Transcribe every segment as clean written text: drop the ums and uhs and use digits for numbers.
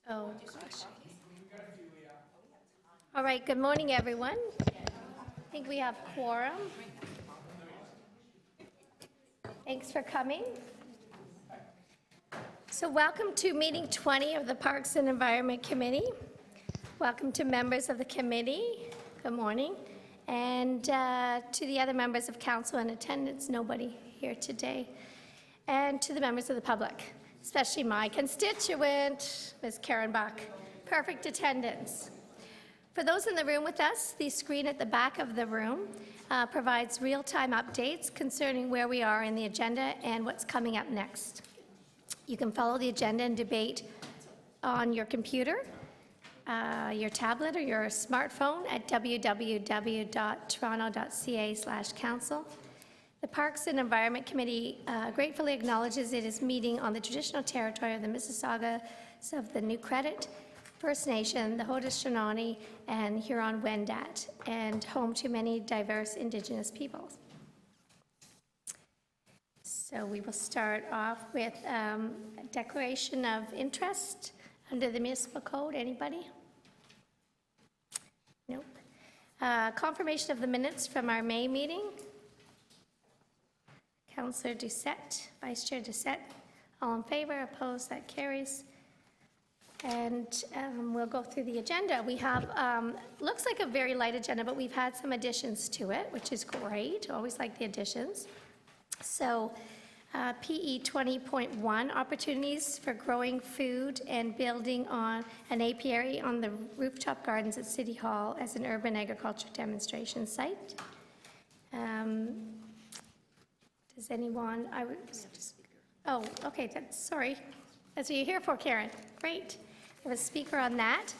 Oh, gosh. All right, good morning, everyone. I think we have quorum. Thanks for coming. So welcome to meeting 20 of the Parks and Environment Committee. Welcome to members of the committee. Good morning. And to the other members of council in attendance, nobody here today. And to the members of the public, especially my constituent, Ms. Karen Bach. Perfect attendance. For those in the room with us, the screen at the back of the room provides real-time updates concerning where we are in the agenda and what's coming up next. You can follow the agenda and debate on your computer, your tablet, or your smartphone at www.toronto.ca/council. The Parks and Environment Committee gratefully acknowledges it is meeting on the traditional territory of the Mississaugas of the New Credit First Nation, the Haudenosaunee, and Huron-Wendat, and home to many diverse Indigenous peoples. So we will start off with a declaration of interest under the municipal code. Anybody? Nope. Confirmation of the minutes from our May meeting. Councillor Doucette, Vice Chair Doucette, all in favor, opposed, that carries. And we'll go through the agenda. We have, looks like a very light agenda, but we've had some additions to it, which is great. Always like the additions. So PE 20.1, opportunities for growing food and building on an apiary on the rooftop gardens at City Hall as an urban agriculture demonstration site. Does anyone, oh, okay, sorry. That's what you're here for, Karen. Great. We have a speaker on that.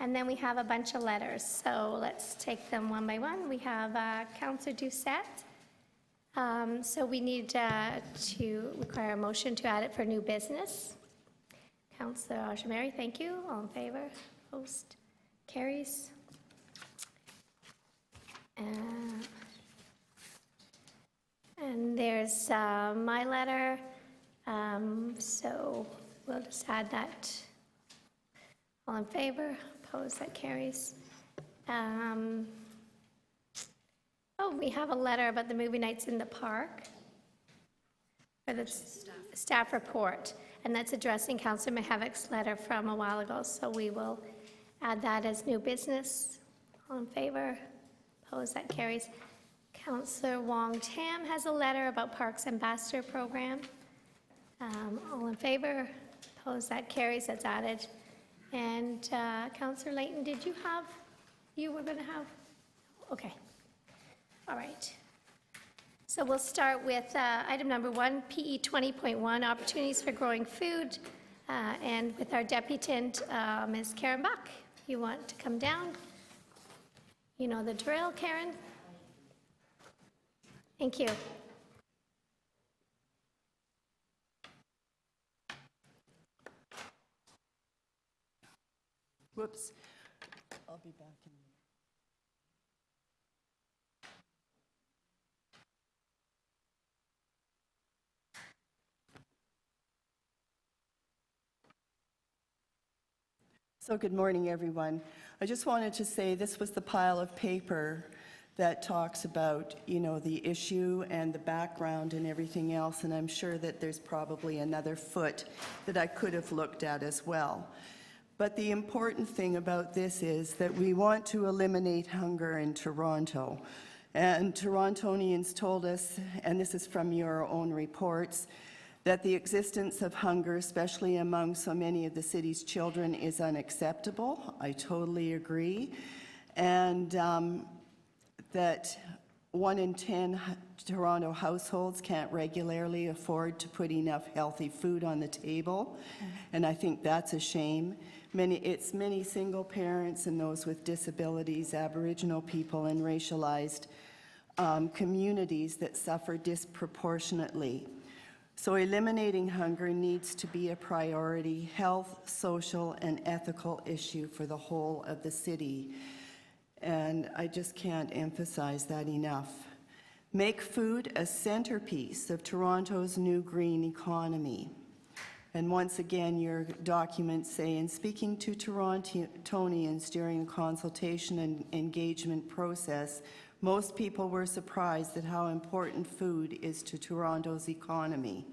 And then we have a bunch of letters. So let's take them one by one. We have Councillor Doucette. So we need to require a motion to add it for new business. Councillor Apiary, thank you. All in favor? Opposed? Carries. And there's my letter, so we'll just add that. All in favor? Opposed? That carries. Oh, we have a letter about the movie nights in the park for the staff report, and that's addressing Councillor Mahavic's letter from a while ago, so we will add that as new business. All in favor? Opposed? That carries. Councillor Wong Tam has a letter about Parks Ambassador Program. All in favor? Opposed? That carries. That's added. And Councillor Layton, you were going to have? Okay. All right. So we'll start with item number 1, PE 20.1, opportunities for growing food. And with our deputant, Ms. Karen Bach. You want to come down? You know the drill, Karen? Thank you. Whoops. I'll be back in. So good morning, everyone. I just wanted to say this was the pile of paper that talks about, the issue and the background and everything else, and I'm sure that there's probably another foot that I could have looked at as well. But the important thing about this is that we want to eliminate hunger in Toronto. And Torontonians told us, and this is from your own reports, that the existence of hunger, especially among so many of the city's children, is unacceptable. I totally agree. And that 1 in 10 Toronto households can't regularly afford to put enough healthy food on the table, and I think that's a shame. It's many single parents and those with disabilities, Aboriginal people, and racialized communities that suffer disproportionately. So eliminating hunger needs to be a priority health, social, and ethical issue for the whole of the city. And I just can't emphasize that enough. Make food a centerpiece of Toronto's new green economy. And once again, your documents say, in speaking to Torontonians during the consultation and engagement process, most people were surprised at how important food is to Toronto's economy.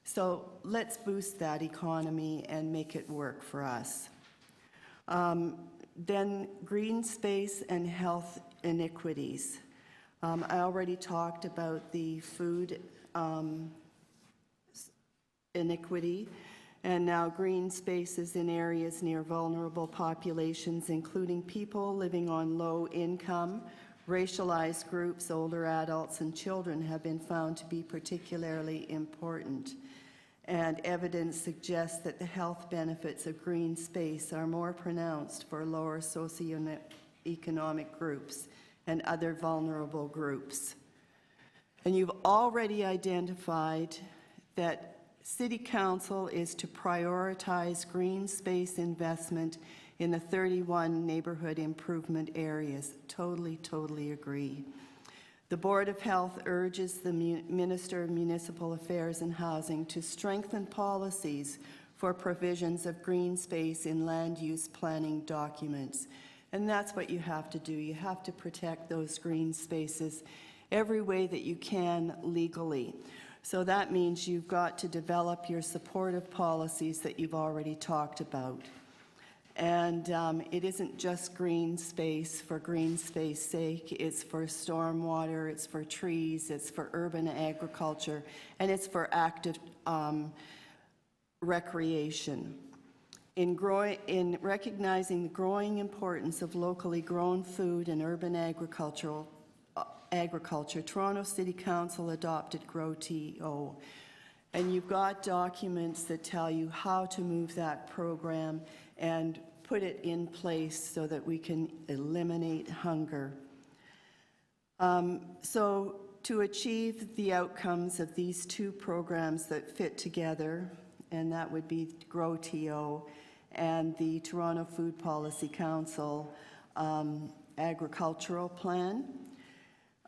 So let's boost that economy and make it work for us. Then green space and health inequities. I already talked about the food inequity, and now green spaces in areas near vulnerable populations, including people living on low income, racialized groups, older adults, and children have been found to be particularly important. And evidence suggests that the health benefits of green space are more pronounced for lower socioeconomic groups and other vulnerable groups. And you've already identified that City Council is to prioritize green space investment in the 31 neighborhood improvement areas. Totally agree. The Board of Health urges the Minister of Municipal Affairs and Housing to strengthen policies for provisions of green space in land use planning documents. And that's what you have to do. You have to protect those green spaces every way that you can legally. So that means you've got to develop your supportive policies that you've already talked about. And it isn't just green space for green space sake. It's for stormwater, it's for trees, it's for urban agriculture, and it's for active recreation. In recognizing the growing importance of locally grown food and urban agriculture, Toronto City Council adopted GrowTO. And you've got documents that tell you how to move that program and put it in place so that we can eliminate hunger. So to achieve the outcomes of these two programs that fit together, and that would be GrowTO and the Toronto Food Policy Council agricultural plan,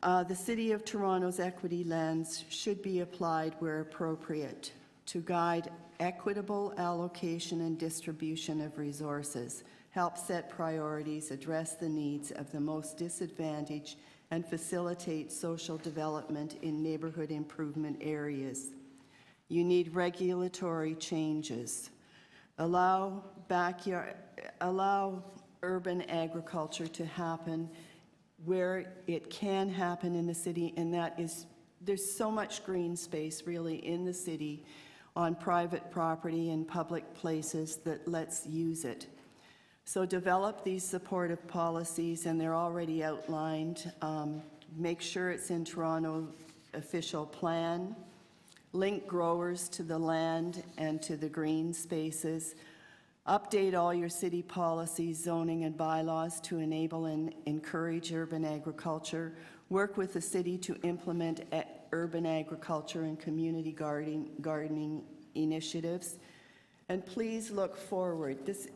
the City of Toronto's equity lens should be applied where appropriate to guide equitable allocation and distribution of resources, help set priorities, address the needs of the most disadvantaged, and facilitate social development in neighborhood improvement areas. You need regulatory changes. Allow urban agriculture to happen where it can happen in the city, and that is, there's so much green space really in the city on private property and public places that let's use it. So develop these supportive policies, and they're already outlined. Make sure it's in Toronto official plan. Link growers to the land and to the green spaces. Update all your city policies, zoning, and bylaws to enable and encourage urban agriculture. Work with the city to implement urban agriculture and community gardening initiatives. And please look forward. This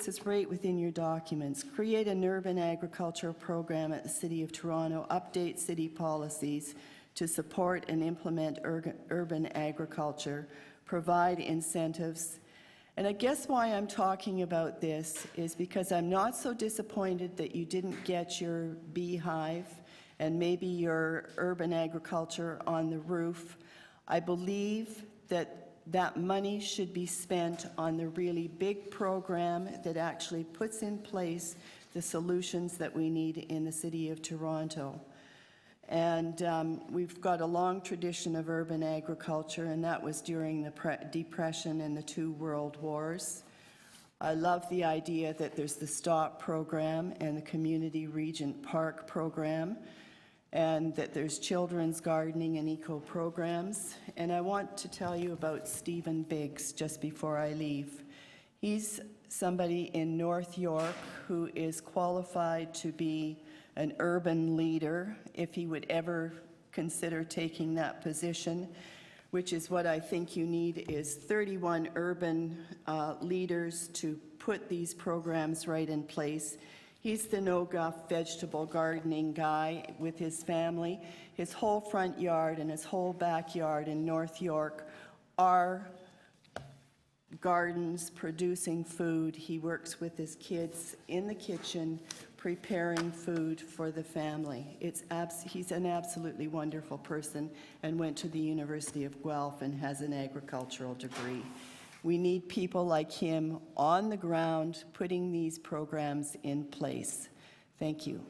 is right within your documents. Create an urban agriculture program at the City of Toronto. Update city policies to support and implement urban agriculture. Provide incentives. And I guess why I'm talking about this is because I'm not so disappointed that you didn't get your beehive and maybe your urban agriculture on the roof. I believe that that money should be spent on the really big program that actually puts in place the solutions that we need in the City of Toronto. And we've got a long tradition of urban agriculture, and that was during the Depression and the 2 World Wars. I love the idea that there's the STOP program and the Community Regent Park program, and that there's children's gardening and eco programs. And I want to tell you about Stephen Biggs just before I leave. He's somebody in North York who is qualified to be an urban leader, if he would ever consider taking that position, which is what I think you need, is 31 urban leaders to put these programs right in place. He's the no-guff vegetable gardening guy with his family. His whole front yard and his whole backyard in North York are gardens, producing food. He works with his kids in the kitchen, preparing food for the family. He's an absolutely wonderful person and went to the University of Guelph and has an agricultural degree. We need people like him on the ground putting these programs in place. Thank you.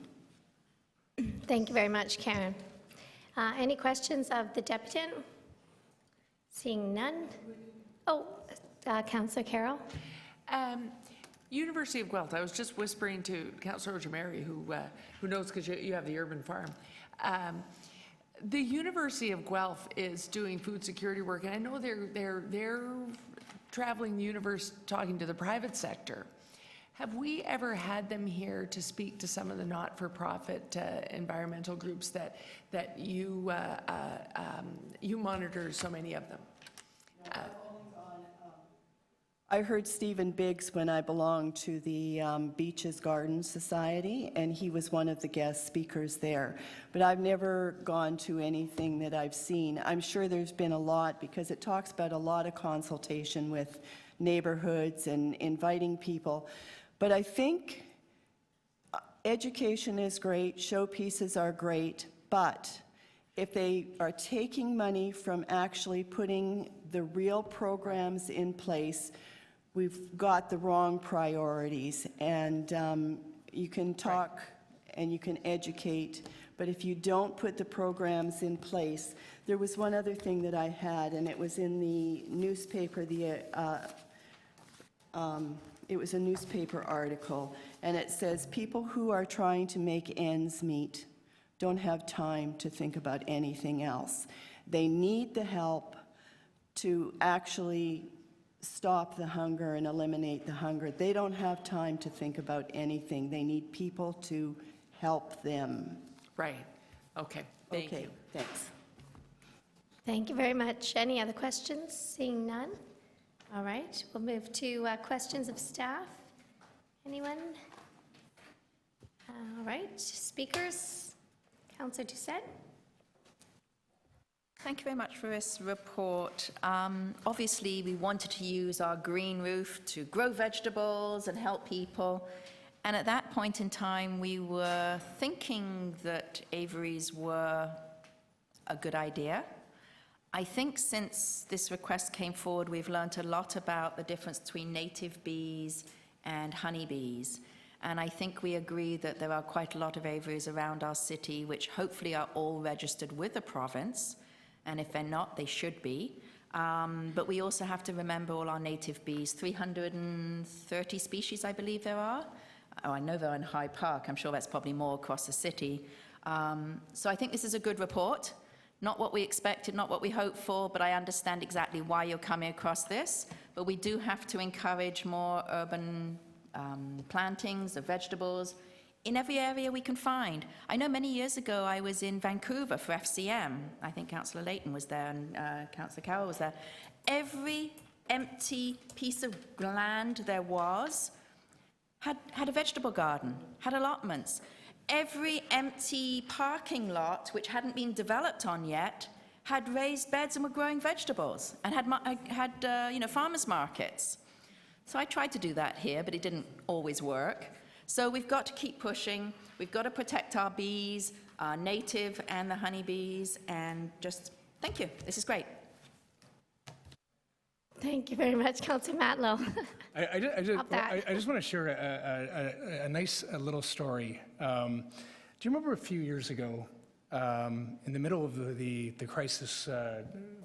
Thank you very much, Karen. Any questions of the deputant? Seeing none. Oh, Councillor Carroll. University of Guelph, I was just whispering to Councillor Jamari, who knows because you have the urban farm. The University of Guelph is doing food security work, and I know they're traveling the universe talking to the private sector. Have we ever had them here to speak to some of the not-for-profit environmental groups that you monitor so many of them? I heard Stephen Biggs when I belonged to the Beaches Garden Society, and he was one of the guest speakers there. But I've never gone to anything that I've seen. I'm sure there's been a lot, because it talks about a lot of consultation with neighborhoods and inviting people. But I think education is great, showpieces are great, but if they are taking money from actually putting the real programs in place, we've got the wrong priorities. And you can talk and you can educate, but if you don't put the programs in place, there was one other thing that I had, and it was in the newspaper, it was a newspaper article, and it says people who are trying to make ends meet don't have time to think about anything else. They need the help to actually stop the hunger and eliminate the hunger. They don't have time to think about anything. They need people to help them. Right. Okay. Thank you. Okay, thanks. Thank you very much. Any other questions? Seeing none. All right, we'll move to questions of staff. Anyone? All right, speakers. Councillor Doucette. Thank you very much for this report. Obviously, we wanted to use our green roof to grow vegetables and help people. And at that point in time, we were thinking that aviaries were a good idea. I think since this request came forward, we've learned a lot about the difference between native bees and honeybees. And I think we agree that there are quite a lot of aviaries around our city, which hopefully are all registered with the province. And if they're not, they should be. But we also have to remember all our native bees, 330 species, I believe there are. Oh, I know they're in Hyde Park. I'm sure that's probably more across the city. So I think this is a good report. Not what we expected, not what we hoped for, but I understand exactly why you're coming across this. But we do have to encourage more urban plantings of vegetables in every area we can find. I know many years ago I was in Vancouver for FCM. I think Councillor Layton was there and Councillor Carroll was there. Every empty piece of land there was had a vegetable garden, had allotments. Every empty parking lot, which hadn't been developed on yet, had raised beds and were growing vegetables and had farmers markets. So I tried to do that here, but it didn't always work. So we've got to keep pushing. We've got to protect our bees, our native and the honeybees, and just thank you. This is great. Thank you very much, Councillor Matlow. I just want to share a nice little story. Do you remember a few years ago, in the middle of the crisis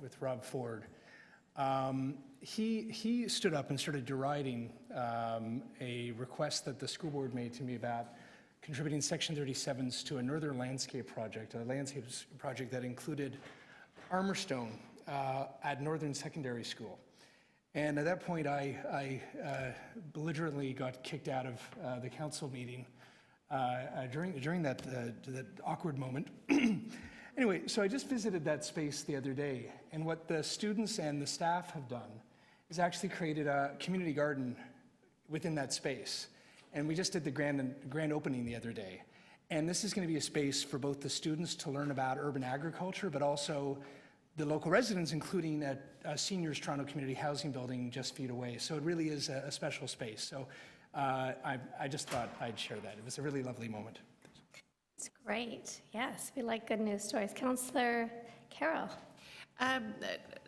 with Rob Ford, he stood up and started deriding a request that the school board made to me about contributing Section 37s to a northern landscape project, a landscape project that included Armourstone at Northern Secondary School. And at that point, I belligerently got kicked out of the council meeting during that awkward moment. Anyway, so I just visited that space the other day, and what the students and the staff have done is actually created a community garden within that space. And we just did the grand opening the other day. And this is going to be a space for both the students to learn about urban agriculture, but also the local residents, including a seniors Toronto Community Housing Building just feet away. So it really is a special space. So I just thought I'd share that. It was a really lovely moment. It's great. Yes, we like good news stories. Councillor Carroll. I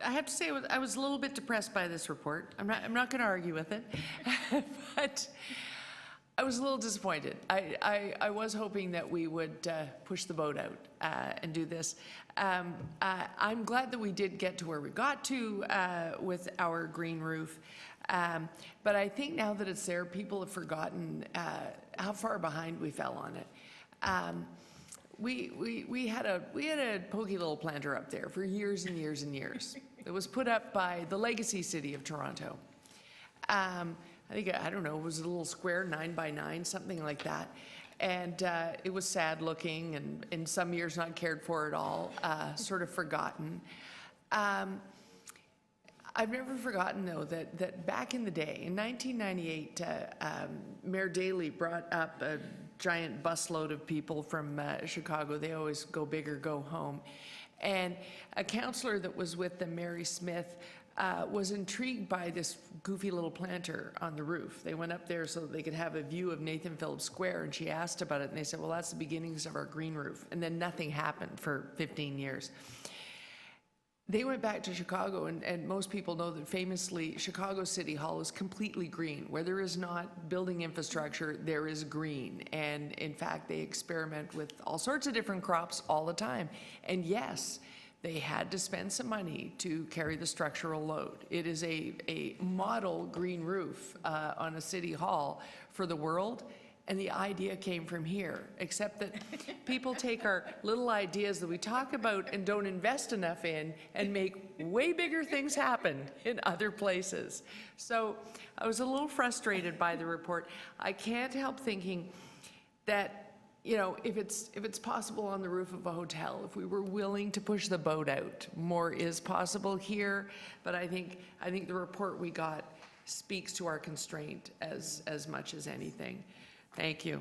have to say, I was a little bit depressed by this report. I'm not going to argue with it, but I was a little disappointed. I was hoping that we would push the boat out and do this. I'm glad that we did get to where we got to with our green roof. But I think now that it's there, people have forgotten how far behind we fell on it. We had a pokey little planter up there for years and years and years. It was put up by the legacy city of Toronto. I think, I don't know, it was a little square, 9 by 9, something like that. And it was sad looking, and in some years not cared for at all, sort of forgotten. I've never forgotten, though, that back in the day, in 1998, Mayor Daley brought up a giant busload of people from Chicago. They always go big or go home. And a councillor that was with them, Mary Smith, was intrigued by this goofy little planter on the roof. They went up there so that they could have a view of Nathan Phillips Square, and she asked about it, and they said, well, that's the beginnings of our green roof. And then nothing happened for 15 years. They went back to Chicago, and most people know that famously Chicago City Hall is completely green. Where there is not building infrastructure, there is green. And in fact, they experiment with all sorts of different crops all the time. And yes, they had to spend some money to carry the structural load. It is a model green roof on a city hall for the world. And the idea came from here, except that people take our little ideas that we talk about and don't invest enough in and make way bigger things happen in other places. So I was a little frustrated by the report. I can't help thinking that, you know, if it's possible on the roof of a hotel, if we were willing to push the boat out, more is possible here. But I think the report we got speaks to our constraint as much as anything. Thank you.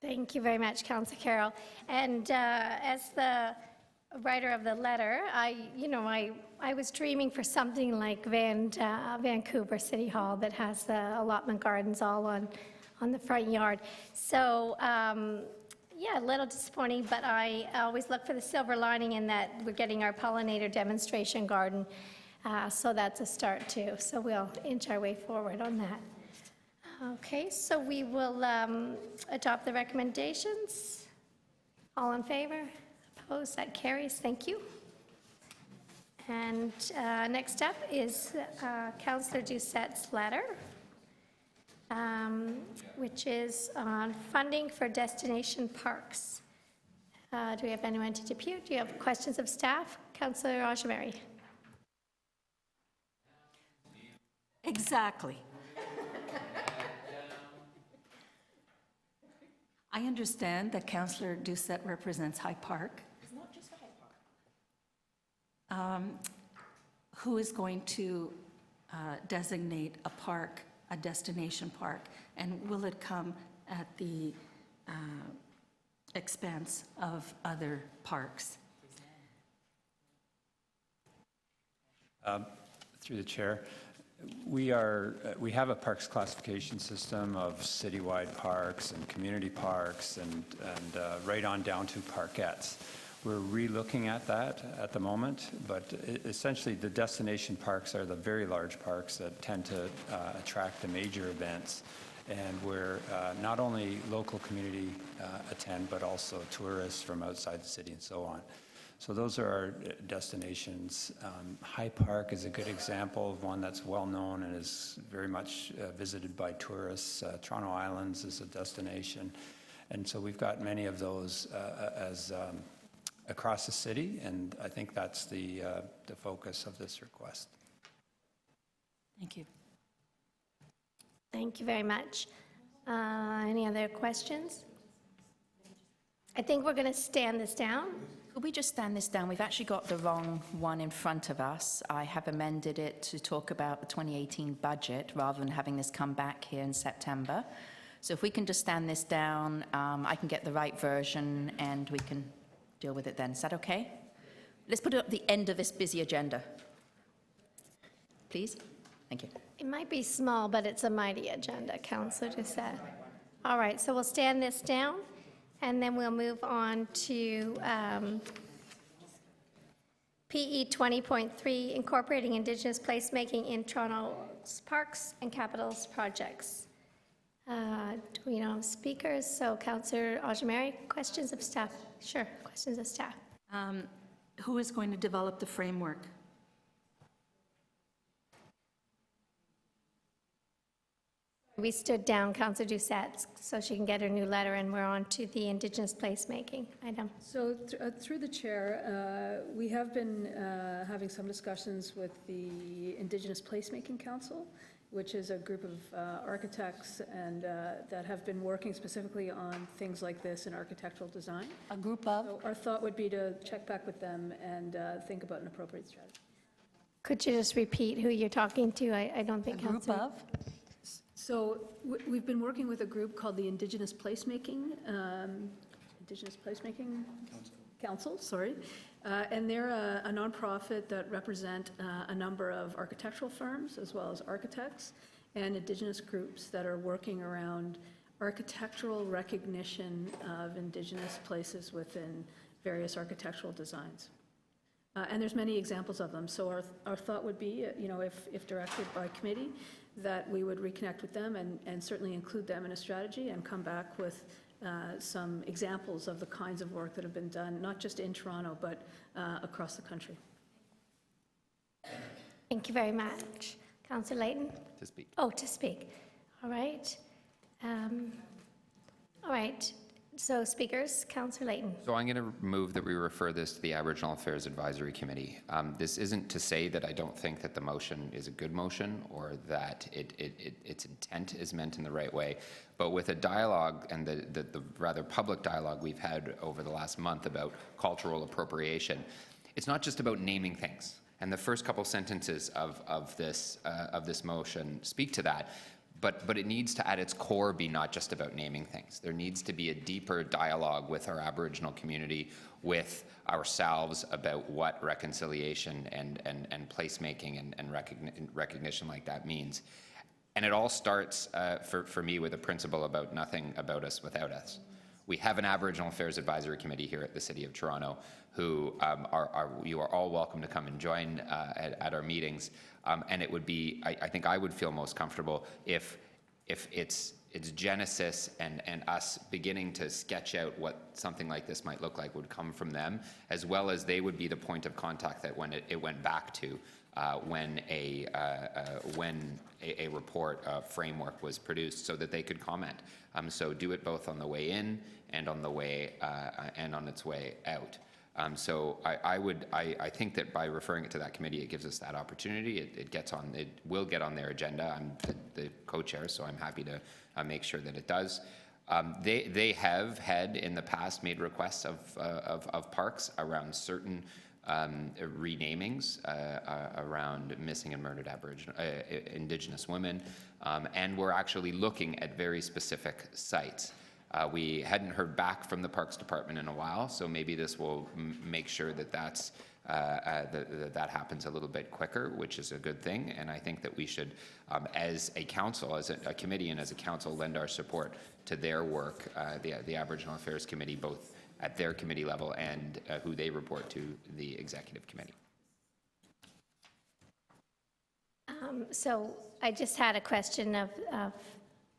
Thank you very much, Councillor Carroll. And as the writer of the letter, I was dreaming for something like Vancouver City Hall that has the allotment gardens all on the front yard. So yeah, a little disappointing, but I always look for the silver lining in that we're getting our pollinator demonstration garden. So that's a start too. So we'll inch our way forward on that. Okay, so we will adopt the recommendations. All in favor? Opposed? That carries. Thank you. And next up is Councillor Doucette's letter, which is on funding for destination parks. Do we have anyone to depute? Do you have questions of staff? Councillor Rosemary. Exactly. I understand that Councillor Doucette represents High Park. It's not just High Park. Who is going to designate a park, a destination park, and will it come at the expense of other parks? Through the chair, we have a parks classification system of citywide parks and community parks and right on down to parkettes. We're re-looking at that at the moment, but essentially the destination parks are the very large parks that tend to attract the major events, and where not only local community attend, but also tourists from outside the city and so on. So those are our destinations. High Park is a good example of one that's well known and is very much visited by tourists. Toronto Islands is a destination. And so we've got many of those as across the city, and I think that's the focus of this request. Thank you. Thank you very much. Any other questions? I think we're going to stand this down. Could we just stand this down? We've actually got the wrong one in front of us. I have amended it to talk about the 2018 budget rather than having this come back here in September. So if we can just stand this down, I can get the right version and we can deal with it then. Is that okay? Let's put it at the end of this busy agenda. Please? Thank you. It might be small, but it's a mighty agenda, Councillor Doucette. All right, so we'll stand this down, and then we'll move on to PE 20.3, incorporating Indigenous placemaking in Toronto's parks and capitals projects. Do we know speakers? So Councillor Apiary, questions of staff? Sure, questions of staff. Who is going to develop the framework? We stood down Councillor Doucette so she can get her new letter, and we're on to the Indigenous placemaking item. So through the chair, we have been having some discussions with the Indigenous Placemaking Council, which is a group of architects and that have been working specifically on things like this in architectural design. A group of? So our thought would be to check back with them and think about an appropriate strategy. Could you just repeat who you're talking to? I don't think A group Councillor... of? So we've been working with a group called the Indigenous Placemaking Council, sorry. And they're a nonprofit that represent a number of architectural firms as well as architects and Indigenous groups that are working around architectural recognition of Indigenous places within various architectural designs. And there's many examples of them. So our thought would be, if directed by committee, that we would reconnect with them and certainly include them in a strategy and come back with some examples of the kinds of work that have been done, not just in Toronto, but across the country. Thank you very much. Councillor Layton? To speak. Oh, to speak. All right. All right. So speakers, Councillor Layton. So I'm going to move that we refer this to the Aboriginal Affairs Advisory Committee. This isn't to say that I don't think that the motion is a good motion or that its intent is meant in the right way, but with a dialogue and the rather public dialogue we've had over the last month about cultural appropriation, it's not just about naming things. And the first couple sentences of this motion speak to that. But it needs to, at its core, be not just about naming things. There needs to be a deeper dialogue with our Aboriginal community, with ourselves, about what reconciliation and placemaking and recognition like that means. And it all starts, for me, with a principle about nothing about us without us. We have an Aboriginal Affairs Advisory Committee here at the City of Toronto who you are all welcome to come and join at our meetings. And it would be, I think I would feel most comfortable if its genesis and us beginning to sketch out what something like this might look like would come from them, as well as they would be the point of contact that when it went back to when a report framework was produced, so that they could comment. So do it both on the way in and on the way and on its way out. So I think that by referring it to that committee, it gives us that opportunity. It will get on their agenda. I'm the co-chair, so I'm happy to make sure that it does. They have had in the past made requests of parks around certain renamings around missing and murdered Indigenous women, and we're actually looking at very specific sites. We hadn't heard back from the Parks Department in a while, so maybe this will make sure that that happens a little bit quicker, which is a good thing. And I think that we should, as a council, as a committee and as a council, lend our support to their work, the Aboriginal Affairs Committee, both at their committee level and who they report to, the Executive Committee. So I just had a question of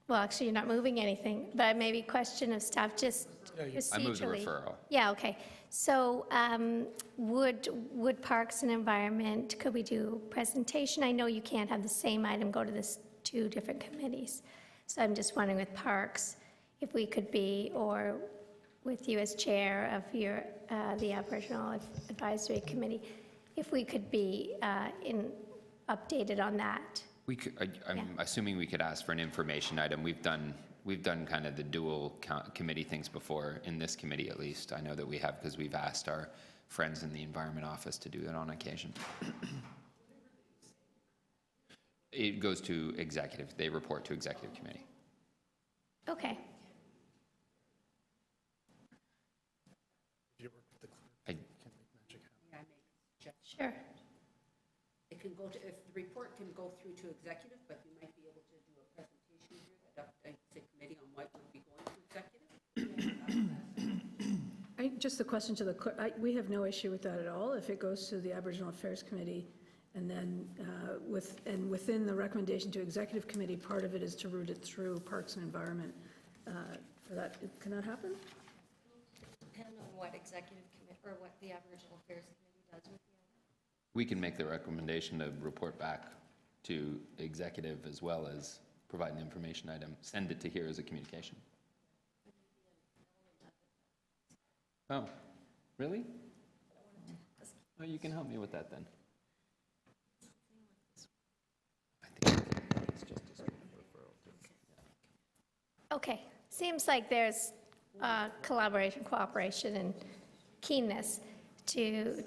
well, actually, you're not moving anything, but maybe question of staff, just procedurally. I move the referral. Yeah, okay. So would Parks and Environment, could we do presentation? I know you can't have the same item go to this two different committees. So I'm just wondering with Parks, if we could be, or with you as chair of the Aboriginal Advisory Committee, if we could be updated on that. We could, I'm assuming we could ask for an information item. We've done kind of the dual committee things before, in this committee at least. I know that we have, because we've asked our friends in the Environment Office to do it on occasion. It goes to executive. They report to Executive Committee. Okay. You work with the Sure. It can go to, if the report can go through to executive, but you might be able to do a presentation here that updates the committee on what would be going to executive. Just the question to the clerk, we have no issue with that at all. If it goes to the Aboriginal Affairs Committee, and then within the recommendation to Executive Committee, part of it is to route it through Parks and Environment. For that, can that happen? Depend on what executive committee, or what the Aboriginal Affairs Committee does with the item. We can make the recommendation to report back to executive as well as provide an information item, send it to here as a communication. Oh, really? Oh, you can help me with that then. I think it's just a straight referral to. Okay, seems like there's collaboration, cooperation, and keenness to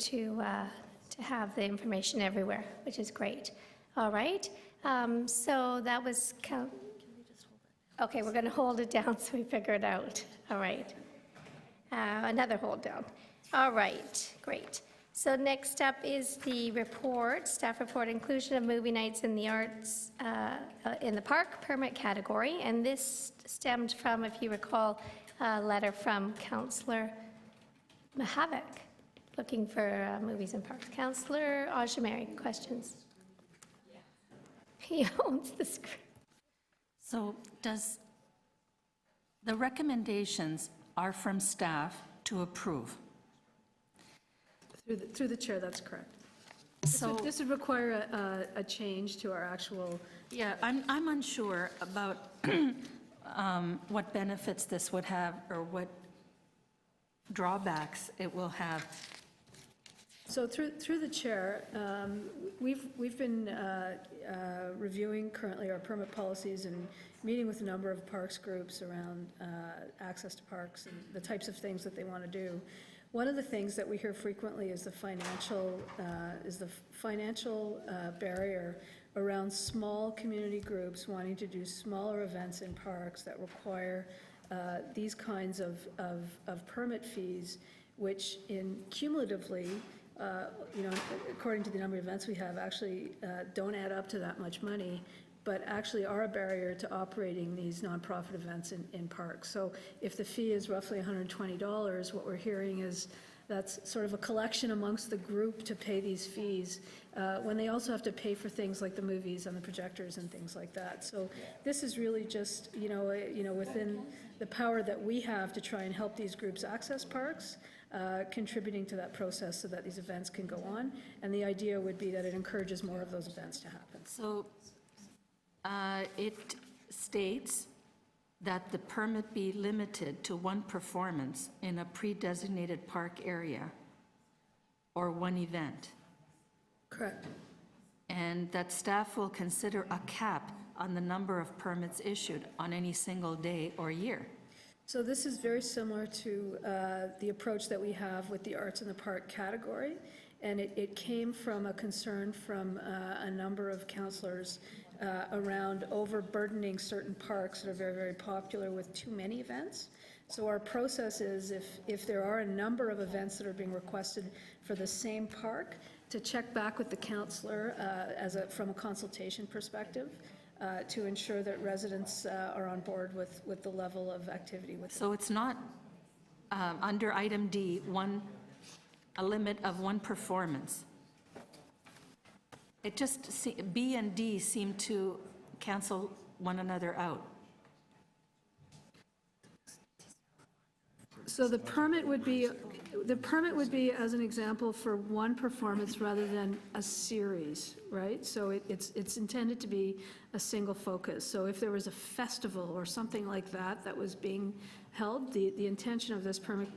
have the information everywhere, which is great. All right, so that was, okay, we're going to hold it down so we figure it out. All right. Another hold down. All right, great. So next up is the report, staff report, inclusion of movie nights in the arts in the park permit category. And this stemmed from, if you recall, a letter from Councillor Mahavik looking for movies in parks. Councillor Apiary, questions? He owns the script. So the recommendations are from staff to approve. Through the chair, that's correct. So, This would require a change to our actual, yeah, I'm unsure about what benefits this would have or what drawbacks it will have. so through the chair, we've been reviewing currently our permit policies and meeting with a number of parks groups around access to parks and the types of things that they want to do. One of the things that we hear frequently is the financial barrier around small community groups wanting to do smaller events in parks that require these kinds of permit fees, which cumulatively, according to the number of events we have, actually don't add up to that much money, but actually are a barrier to operating these nonprofit events in parks. So if the fee is roughly $120, what we're hearing is that's sort of a collection amongst the group to pay these fees, when they also have to pay for things like the movies and the projectors and things like that. So this is really just, within the power that we have to try and help these groups access parks, contributing to that process so that these events can go on. And the idea would be that it encourages more of those events to happen. So it states that the permit be limited to one performance in a pre-designated park area or one event, Correct. and that staff will consider a cap on the number of permits issued on any single day or year. So this is very similar to the approach that we have with the Arts in the Park category, and it came from a concern from a number of councillors around overburdening certain parks that are very, very popular with too many events. So our process is if there are a number of events that are being requested for the same park, to check back with the councillor from a consultation perspective to ensure that residents are on board with the level of activity with. So it's not, under item D, a limit of one performance. It just, B and D seem to cancel one another out. So the permit would be, as an example, for one performance rather than a series, right? So it's intended to be a single focus. So if there was a festival or something like that was being held, the intention of this permit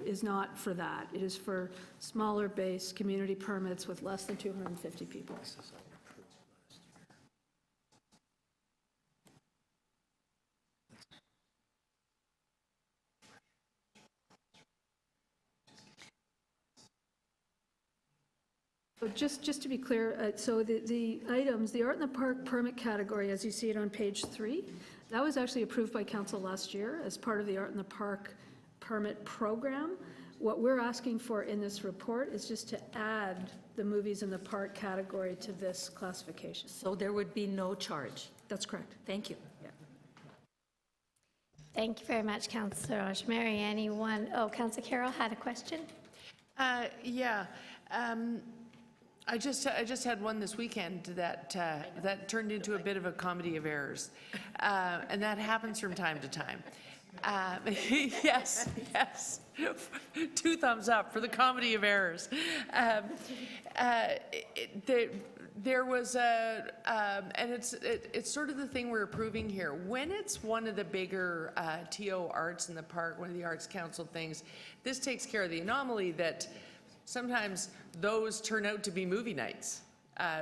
is not for that. It is for smaller base community permits with less than 250 people. So just to be clear, so the items, the Art in the Park permit category, as you see it on page 3, that was actually approved by council last year as part of the Art in the Park permit program. What we're asking for in this report is just to add the movies in the park category to this classification. So there would be no charge. That's correct. Thank you. Thank you very much, Councillor Rosemary. Anyone, Councillor Carroll had a question? Yeah. I just had one this weekend that turned into a bit of a comedy of errors, and that happens from time to time. Yes, yes. 2 thumbs up for the comedy of errors. There was and it's sort of the thing we're approving here. When it's one of the bigger TO arts in the park, one of the Arts Council things, this takes care of the anomaly that sometimes those turn out to be movie nights.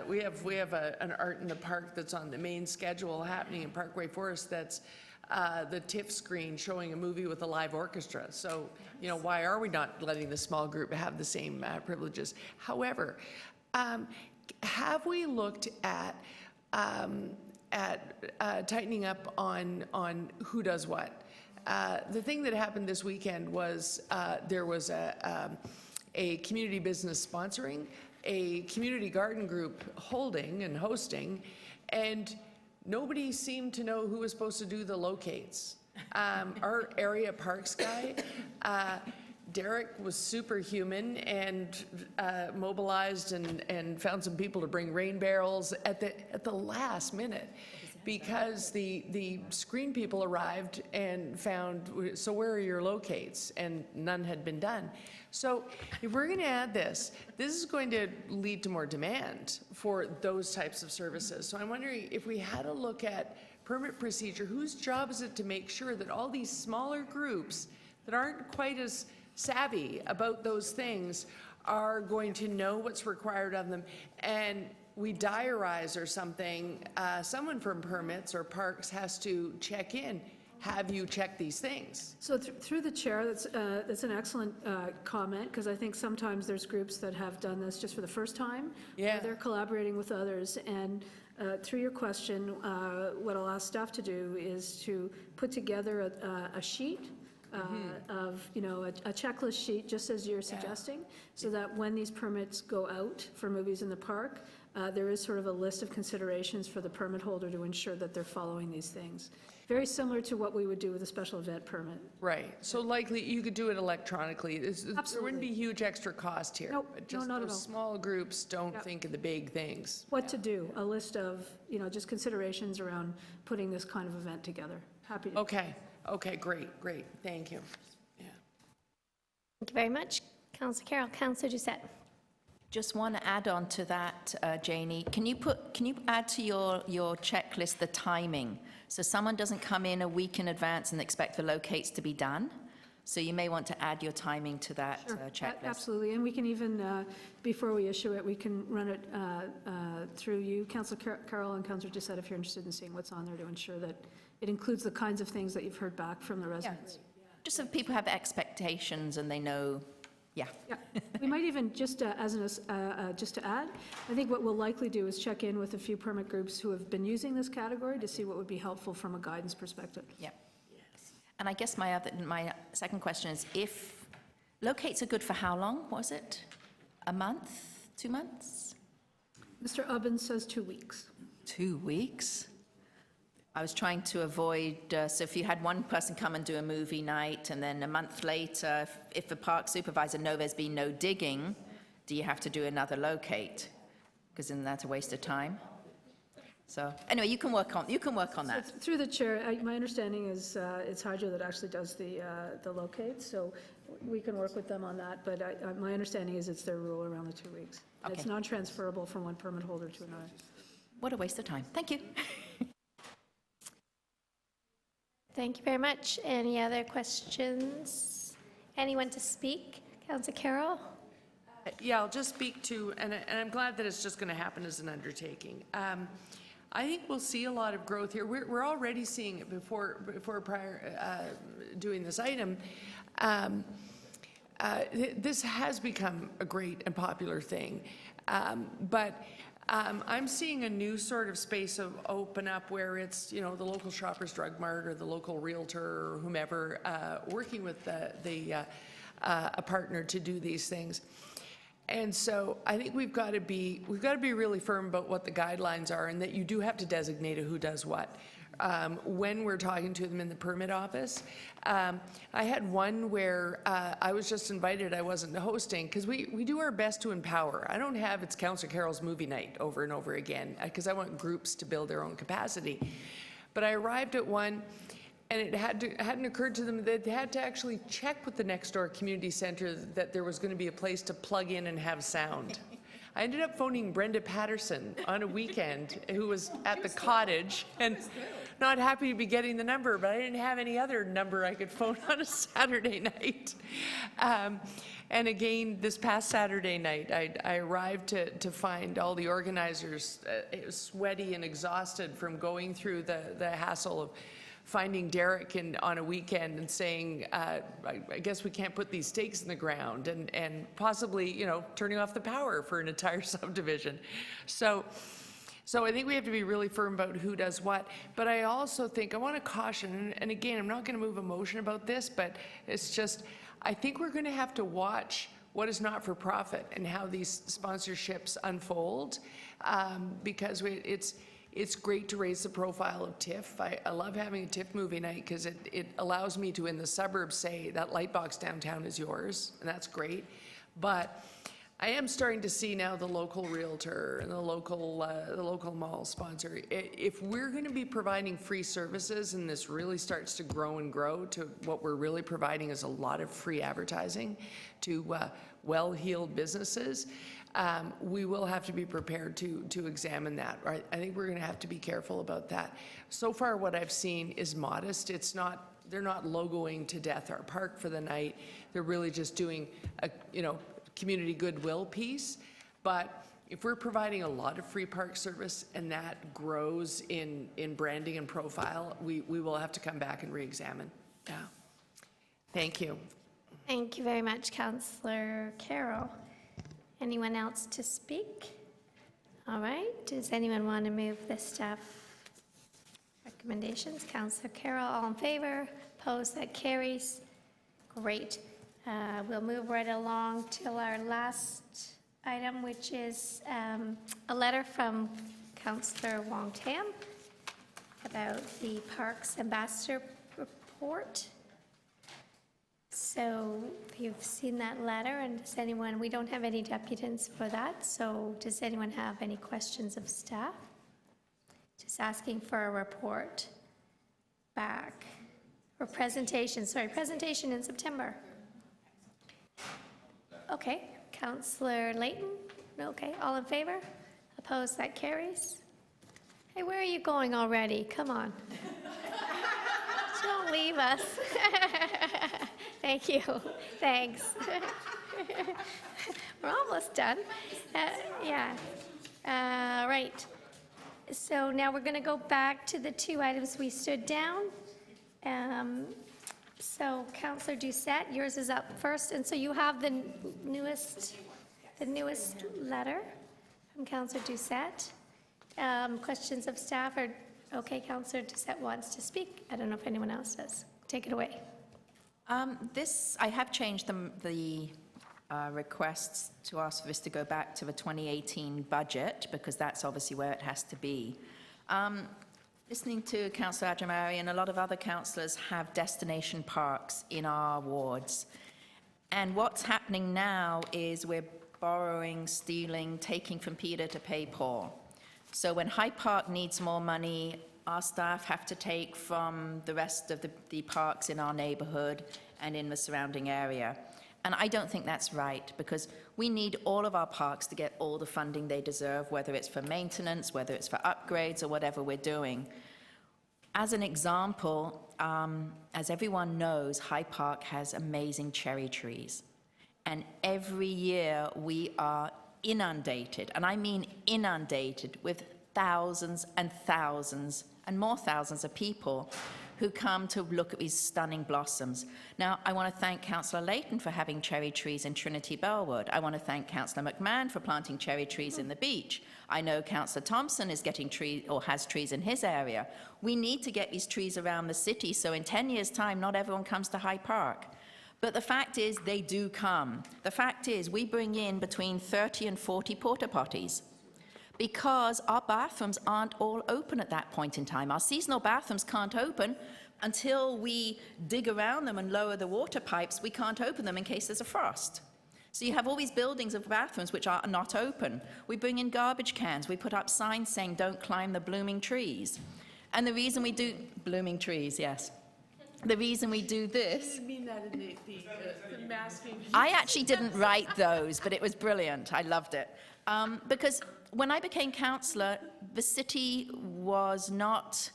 We have an art in the park that's on the main schedule happening in Parkway Forest that's the TIFF screen showing a movie with a live orchestra. So, you know, why are we not letting the small group have the same privileges? However, have we looked at tightening up on who does what? The thing that happened this weekend was there was a community business sponsoring, a community garden group holding and hosting, and nobody seemed to know who was supposed to do the locates. Our area parks guy, Derek, was superhuman and mobilized and found some people to bring rain barrels at the last minute, because the screen people arrived and found, so where are your locates? And none had been done. So if we're going to add this is going to lead to more demand for those types of services. So I'm wondering if we had a look at permit procedure, whose job is it to make sure that all these smaller groups that aren't quite as savvy about those things are going to know what's required of them, and we diarize or something, someone from permits or parks has to check in. Have you checked these things? So through the chair, that's an excellent comment, because I think sometimes there's groups that have done this just for the first time. Yeah. They're collaborating with others, and through your question, what I'll ask staff to do is to put together a sheet of, you know, a checklist sheet, just as you're suggesting, so that when these permits go out for movies in the park, there is sort of a list of considerations for the permit holder to ensure that they're following these things. Very similar to what we would do with a special event permit. Right. So likely you could do it electronically. There wouldn't be huge extra cost here. Nope. But No, just not at those all. small groups don't Yep. think of the big things. What to do, a list of, you know, just considerations around putting this kind of event together. Happy to. Okay. Okay, great. Thank you. Yeah. Thank you very much, Councillor Carroll. Councillor Doucette. Just one add-on to that, Janie. Can you add to your checklist the timing? So someone doesn't come in a week in advance and expect the locates to be done. So you may want to add your timing to that checklist. Absolutely, and we can even, before we issue it, we can run it through you, Councillor Carroll and Councillor Doucette, if you're interested in seeing what's on there, to ensure that it includes the kinds of things that you've heard back from the residents. Just so people have expectations and they know, yeah. We might even, just to add, I think what we'll likely do is check in with a few permit groups who have been using this category to see what would be helpful from a guidance perspective. Yeah. And I guess my second question is, if locates are good for how long, was it? A month? 2 months? Mr. Ubbins says 2 weeks. 2 weeks? I was trying to avoid, so if you had one person come and do a movie night, and then a month later, if the park supervisor knows there's been no digging, do you have to do another locate? Because isn't that a waste of time? So anyway, you can work on that. So through the chair, my understanding is it's Hydro that actually does the locates, so we can work with them on that, but my understanding is it's their rule around the 2 weeks. Okay. It's non-transferable from one permit holder to another. What a waste of time. Thank you. Thank you very much. Any other questions? Anyone to speak? Councillor Carroll? Yeah, I'll just speak to, and I'm glad that it's just going to happen as an undertaking. I think we'll see a lot of growth here. We're already seeing it before doing this item. This has become a great and popular thing, but I'm seeing a new sort of space of open up where it's, the local Shoppers Drug Mart or the local realtor or whomever working with a partner to do these things. And so I think we've got to be really firm about what the guidelines are, and that you do have to designate who does what. When we're talking to them in the permit office. I had one where I was just invited, I wasn't hosting, because we do our best to empower. I don't have it's Councillor Carroll's movie night over and over again, because I want groups to build their own capacity. But I arrived at one, and it hadn't occurred to them that they had to actually check with the next door community center that there was going to be a place to plug in and have sound. I ended up phoning Brenda Patterson on a weekend, who was at the cottage, and not happy to be getting the number, but I didn't have any other number I could phone on a Saturday night. And again, this past Saturday night, I arrived to find all the organizers sweaty and exhausted from going through the hassle of finding Derek on a weekend and saying, I guess we can't put these stakes in the ground, and possibly, turning off the power for an entire subdivision. So I think we have to be really firm about who does what. But I also think, I want to caution, and again, I'm not going to move emotion about this, but it's just, I think we're going to have to watch what is not for profit and how these sponsorships unfold, because it's great to raise the profile of TIFF. I love having a TIFF movie night because it allows me to, in the suburbs, say that Lightbox downtown is yours, and that's great. But I am starting to see now the local realtor and the local mall sponsor. If we're going to be providing free services, and this really starts to grow and grow to what we're really providing is a lot of free advertising to well-heeled businesses, we will have to be prepared to examine that. Right? I think we're going to have to be careful about that. So far, what I've seen is modest. They're not logoing to death our park for the night. They're really just doing a community goodwill piece. But if we're providing a lot of free park service and that grows in branding and profile, we will have to come back and re-examine. Yeah. Thank you. Thank you very much, Councillor Carroll. Anyone else to speak? All right, does anyone want to move the staff recommendations? Councillor Carroll, all in favor? Opposed? That carries. Great. We'll move right along to our last item, which is a letter from Councillor Wong Tam about the Parks Ambassador Report. So you've seen that letter, and does anyone, we don't have any deputants for that, so does anyone have any questions of staff? Just asking for a report back, or presentation in September. Okay, Councillor Layton? Okay, all in favor? Opposed? That carries. Hey, where are you going already? Come on. Don't leave us. Thank you. Thanks. We're almost done. Yeah. Right. So now we're going to go back to the two items we stood down. So Councillor Doucette, yours is up first, and so you have the newest letter from Councillor Doucette. Questions of staff? Or okay, Councillor Doucette wants to speak. I don't know if anyone else does. Take it away. I have changed the requests to ask for this to go back to the 2018 budget, because that's obviously where it has to be. Listening to Councillor Apiary and a lot of other councillors have destination parks in our wards. And what's happening now is we're borrowing, stealing, taking from Peter to pay Paul. So when Hyde Park needs more money, our staff have to take from the rest of the parks in our neighbourhood and in the surrounding area. And I don't think that's right, because we need all of our parks to get all the funding they deserve, whether it's for maintenance, whether it's for upgrades, or whatever we're doing. As an example, as everyone knows, Hyde Park has amazing cherry trees. And every year we are inundated, and I mean inundated, with thousands and thousands and more thousands of people who come to look at these stunning blossoms. Now, I want to thank Councillor Layton for having cherry trees in Trinity Bellwood. I want to thank Councillor McMahon for planting cherry trees in the beach. I know Councillor Thompson is getting trees or has trees in his area. We need to get these trees around the city so in 10 years' time, not everyone comes to Hyde Park. But the fact is, they do come. The fact is, we bring in between 30 and 40 porta potties because our bathrooms aren't all open at that point in time. Our seasonal bathrooms can't open until we dig around them and lower the water pipes. We can't open them in case there's a frost. So you have all these buildings of bathrooms which are not open. We bring in garbage cans. We put up signs saying, don't climb the blooming trees. And the reason we do, blooming trees, yes. The reason we do this, I mean that in the masking. I actually didn't write those, but it was brilliant. I loved it. Because when I became councillor, the city was not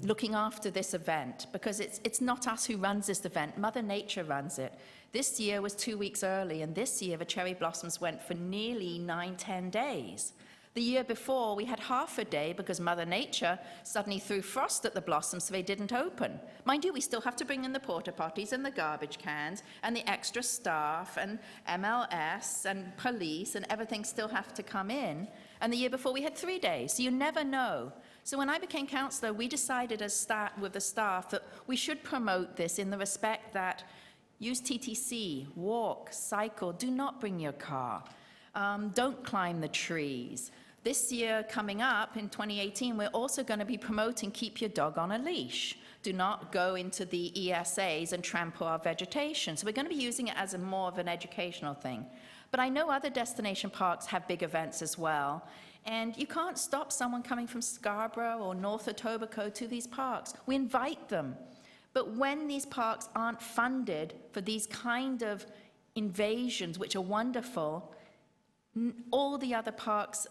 looking after this event because it's not us who runs this event. Mother Nature runs it. This year was 2 weeks early, and this year the cherry blossoms went for nearly 9-10 days. The year before, we had half a day because Mother Nature suddenly threw frost at the blossoms so they didn't open. Mind you, we still have to bring in the porta potties and the garbage cans and the extra staff and MLS and police and everything still have to come in. And the year before, we had 3 days, so you never know. So when I became councillor, we decided with the staff that we should promote this in the respect that use TTC, walk, cycle, do not bring your car. Don't climb the trees. This year coming up in 2018, we're also going to be promoting keep your dog on a leash. Do not go into the ESAs and trample our vegetation. So we're going to be using it as more of an educational thing. But I know other destination parks have big events as well. And you can't stop someone coming from Scarborough or North Etobicoke to these parks. We invite them. But when these parks aren't funded for these kind of invasions, which are wonderful, all the other parks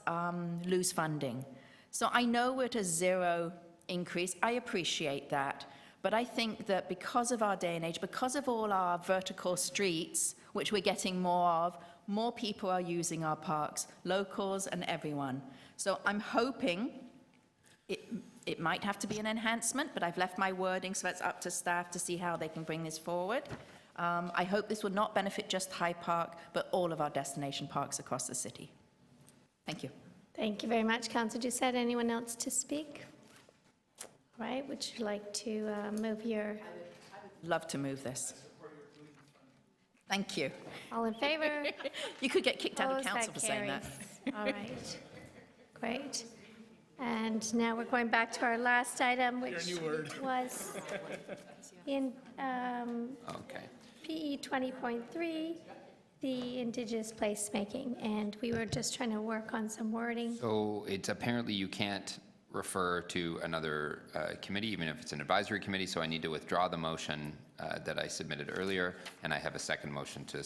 lose funding. So I know we're at a zero increase. I appreciate that. But I think that because of our day and age, because of all our vertical streets, which we're getting more of, more people are using our parks, locals and everyone. So I'm hoping it might have to be an enhancement, but I've left my wording so it's up to staff to see how they can bring this forward. I hope this will not benefit just Hyde Park, but all of our destination parks across the city. Thank you. Thank you very much, Councillor Doucette. Anyone else to speak? All right, would you like to move your... Love to move this. Thank you. All in favor? You could get kicked out of Opposed? council for saying that. Carries. All right, great. And now we're going back to our last item, which was in Okay. PE 20.3, the Indigenous placemaking, and we were just trying to work on some wording. So it's apparently you can't refer to another committee, even if it's an advisory committee, so I need to withdraw the motion that I submitted earlier, and I have a second motion to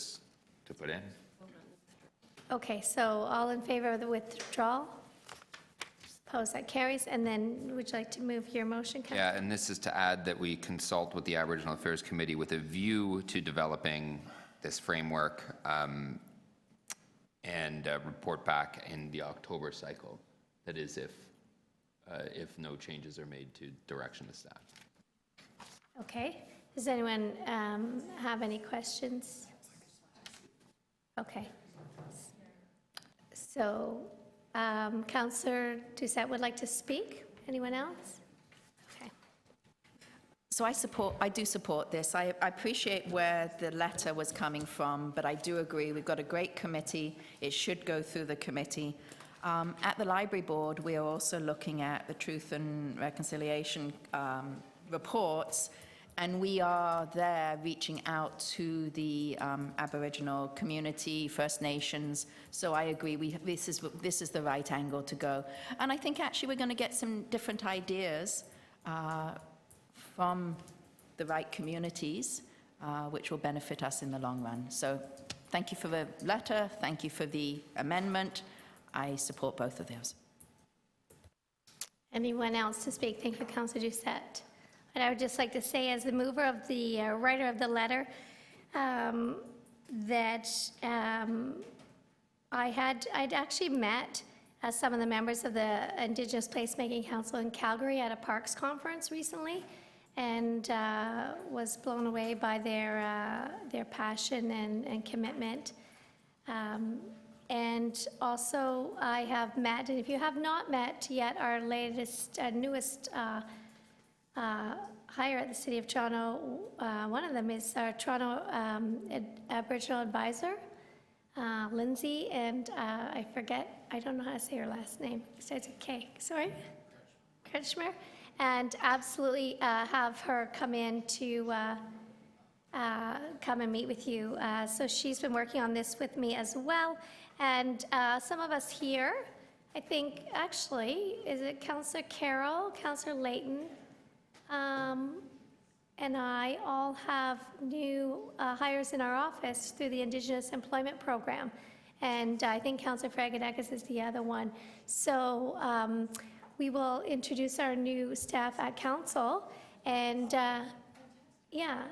put in. Okay, so all in favor of the withdrawal? Opposed? That carries. And then would you like to move your motion, Councillor? Yeah, and this is to add that we consult with the Aboriginal Affairs Committee with a view to developing this framework and report back in the October cycle. That is, if no changes are made to direction of staff. Okay. Does anyone have any questions? Okay. So, Councillor Doucette would like to speak. Anyone else? Okay. So I do support this. I appreciate where the letter was coming from, but I do agree we've got a great committee. It should go through the committee. At the Library Board, we are also looking at the Truth and Reconciliation reports, and we are there reaching out to the Aboriginal community, First Nations. So I agree, this is the right angle to go. And I think actually we're going to get some different ideas from the right communities, which will benefit us in the long run. So thank you for the letter, thank you for the amendment. I support both of those. Anyone else to speak? Thank you, Councillor Doucette. And I would just like to say, as the mover of the writer of the letter, that I'd actually met some of the members of the Indigenous Placemaking Council in Calgary at a Parks conference recently, and was blown away by their passion and commitment. And also, I have met, and if you have not met yet, our latest, newest hire at the City of Toronto, one of them is our Toronto Aboriginal Advisor, Lindsay, and I don't know how to say her last name. It starts with K, sorry? Kretschmer. And absolutely have her come in to come and meet with you. So she's been working on this with me as well. And some of us here, I think, actually, is it Councillor Carroll, Councillor Layton, and I all have new hires in our office through the Indigenous Employment Program. And I think Councillor Fragadakis is the other one. So we will introduce our new staff at council, and yeah,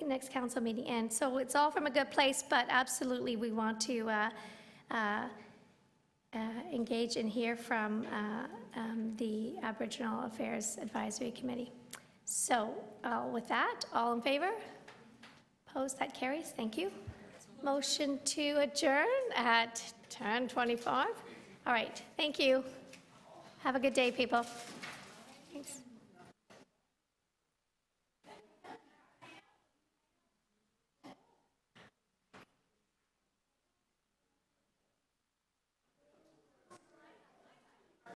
next council meeting. And so it's all from a good place, but absolutely we want to engage and hear from the Aboriginal Affairs Advisory Committee. So with that, all in favor? Opposed? That carries. Thank you. Motion to adjourn at 10:25. All right. Thank you. Have a good day, people.